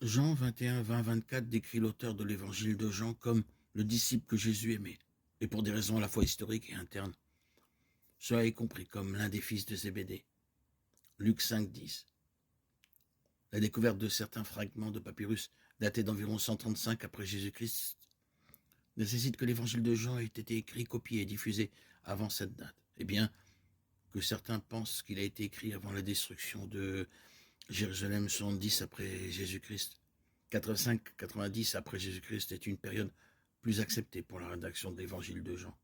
Jean 21, 20, 24 décrit l'auteur de l'évangile de Jean comme le disciple que Jésus aimait, et pour des raisons à la fois historiques et internes. Cela est compris comme l'un des fils de Zébédée. Luc 5, 10. La découverte de certains fragments de papyrus datés d'environ 135 après Jésus-Christ nécessite que l'évangile de Jean ait été écrit, copié et diffusé avant cette date. Eh bien, que certains pensent qu'il a été écrit avant la destruction de Jérusalem 70 après Jésus-Christ. 85-90 après Jésus-Christ est une période plus acceptée pour la rédaction de l'évangile de Jean.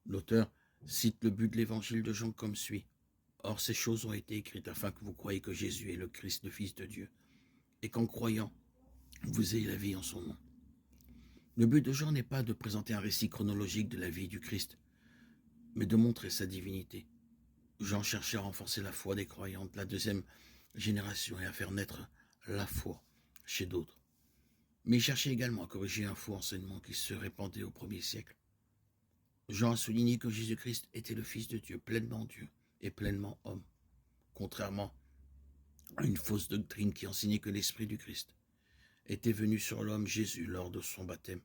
L'auteur cite le but de l'évangile de Jean comme suit. Or, ces choses ont été écrites afin que vous croyiez que Jésus est le Christ, le Fils de Dieu, et qu'en croyant, vous ayez la vie en son nom. Le but de Jean n'est pas de présenter un récit chronologique de la vie du Christ, mais de montrer sa divinité. Jean cherchait à renforcer la foi des croyants de la deuxième génération et à faire naître la foi chez d'autres. Mais il cherchait également à corriger un faux enseignement qui se répandait au 1er siècle. Jean a souligné que Jésus-Christ était le Fils de Dieu et pleinement homme, contrairement à une fausse doctrine qui enseignait que l'Esprit du Christ était venu sur l'homme Jésus lors de son baptême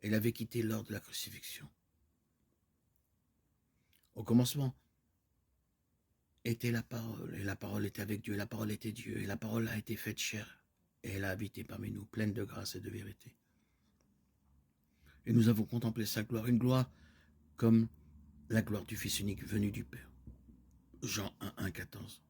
et l'avait quitté lors de la crucifixion. Au commencement était la parole, et la parole était avec Dieu, et la parole était Dieu, et la parole a été faite chair, et elle a habité parmi nous, pleine de grâce et de vérité. Et nous avons contemplé sa gloire, une gloire comme la gloire du Fils unique venu du Père. Jean 1, 1, 14.